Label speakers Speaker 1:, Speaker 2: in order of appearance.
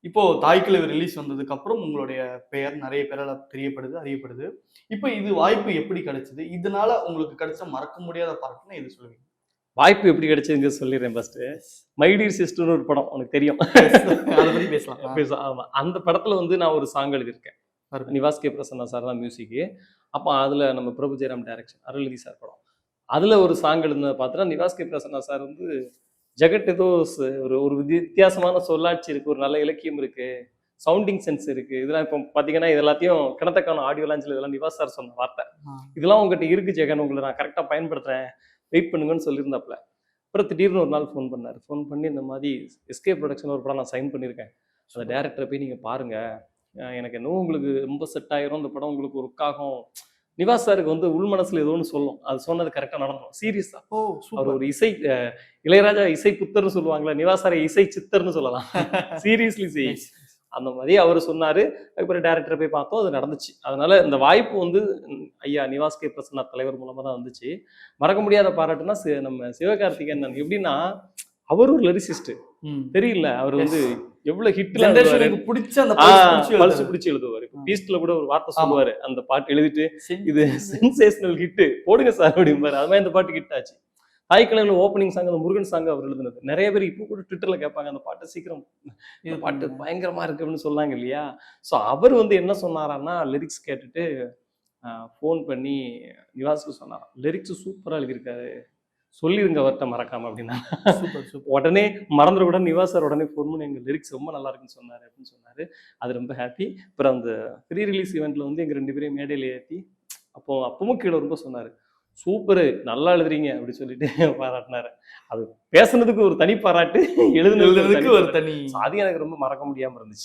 Speaker 1: இப்போ தாய்க்கிழவி ரிலீஸ் வந்ததுக்கு அப்புறம் உங்களுடைய பெயர் நிறைய பேரால தெரியப்படுது, அறியப்படுது. இப்ப இது வாய்ப்பு எப்படி கிடைச்சது? இதனால உங்களுக்கு கிடைச்ச மறக்க முடியாத பாராட்டுன்னா எது சொல்லுவீங்க?
Speaker 2: வாய்ப்பு எப்படி கிடைச்சதுங்க சொல்லிடுறேன் ஃபர்ஸ்ட்டு. மை டியர் சிஸ்டர்னு ஒரு படம் உனக்கு தெரியும்.
Speaker 1: அத பத்தி பேசலாம்.
Speaker 2: ஆமா. அந்த படத்துல வந்து நான் ஒரு சாங் எழுதியிருக்கேன்.
Speaker 1: அருமை.
Speaker 2: நிவாஸ் கே பிரசன்னா சார் தான் மியூசிக்கு. அப்ப அதுல நம்ம பிரபு ஜெயராம் டைரக்ஷன், அருள்நிதி சார் படம். அதுல ஒரு சாங் எழுதினத பார்த்தா நிவாஸ் கே பிரசன்னா சார் வந்து ஜெகட் ஏதோ ஒரு ஒரு வித்தியாசமான சொல்லாட்சி இருக்கு, ஒரு நல்ல இலக்கியம் இருக்கு, சவுண்டிங் சென்ஸ் இருக்கு. இதெல்லாம் இப்போ பார்த்தீங்கன்னா இது எல்லாத்தையும் கிணத்தக்கான ஆடியோ லான்ச்சில் இதெல்லாம் நிவாஸ் சார் சொன்ன வார்த்தை. இதெல்லாம் உங்ககிட்ட இருக்கு ஜெகன், உங்களை நான் கரெக்டாக பயன்படுத்துறேன், வெயிட் பண்ணுங்கன்னு சொல்லியிருந்தாப்புல. அப்புறம் திடீர்னு ஒரு நாள் ஃபோன் பண்ணார். ஃபோன் பண்ணி இந்த மாதிரி எஸ்கே ப்ரொடக்ஷன் ஒரு படம் நான் சைன் பண்ணியிருக்கேன், அந்த டேரக்டரை போய் நீங்கள் பாருங்கள், எனக்கு என்னவோ உங்களுக்கு ரொம்ப செட் ஆயிரும், இந்த படம் உங்களுக்கு ஒர்க் ஆகும். நிவாஸ் சாருக்கு வந்து உள் மனசுல ஏதோ ஒன்று சொல்லும், அது சொன்னது கரெக்டாக நடக்கும். சீரியஸா அவர் ஒரு இசை இளையராஜா இசை புத்தர்னு சொல்லுவாங்களா, நிவாஸ் சாரை இசை சித்தர்னு சொல்லலாம். சீரியஸ்லி செய் அந்த மாதிரி அவர் சொன்னாரு. அதுக்கப்புறம் டேரக்டரை போய் பார்த்தோம், அது நடந்துச்சு. அதனால இந்த வாய்ப்பு வந்து ஐயா நிவாஸ் கே பிரசன்னா தலைவர் மூலமா தான் வந்துச்சு. மறக்க முடியாத பாராட்டுனா நம்ம சிவகார்த்திகேயன். எப்படின்னா அவர் ஒரு லிரிசிஸ்ட் தெரியல, அவர் வந்து எவ்வளவு ஹிட்ல
Speaker 1: பிடிச்ச அந்த
Speaker 2: பல்ஸ் பிடிச்சு எழுதுவாரு. பீஸ்ட்ல கூட ஒரு வார்த்தை சொல்லுவாரு, அந்த பாட்டு எழுதிட்டு இது சென்சேஷனல் ஹிட் போடுங்க சார் அப்படிம்பாரு. அது மாதிரி இந்த பாட்டு ஹிட் ஆச்சு. தாய்க்கிழமை ஓப்பனிங் சாங் அந்த முருகன் சாங் அவர் எழுதுனது. நிறைய பேர் இப்போ கூட ட்விட்டர்ல கேட்பாங்க, அந்த பாட்டு சீக்கிரம், இந்த பாட்டு பயங்கரமா இருக்கு அப்படின்னு சொன்னாங்க இல்லையா. ஸோ அவர் வந்து என்ன சொன்னாரான்னா, லிரிக்ஸ் கேட்டுட்டு ஃபோன் பண்ணி நிவாஸுக்கு சொன்னாராம், லிரிக்ஸ் சூப்பரா எழுதியிருக்காரு, சொல்லிருங்க அவர்கிட்ட மறக்காம அப்படின்னா. உடனே மறந்துடக்கூடாது, நிவாஸ் சார் உடனே ஃபோன் பண்ணி எங்க லிரிக்ஸ் ரொம்ப நல்லா இருக்குன்னு சொன்னாரு அப்படின்னு சொன்னாரு. அது ரொம்ப ஹாப்பி. அப்புறம் அந்த ப்ரீ ரிலீஸ் ஈவெண்ட்ல வந்து எங்க 2 பேரையும் மேடையில் ஏற்றி அப்பவும் கீழே ரொம்ப சொன்னாரு, சூப்பரு, நல்லா எழுதுறீங்க அப்படி சொல்லிட்டு பாராட்டினாரு. அது பேசுனதுக்கு ஒரு தனி பாராட்டு, எழுதுனதுக்கு ஒரு தனி. அது எனக்கு ரொம்ப மறக்க முடியாம இருந்துச்சு.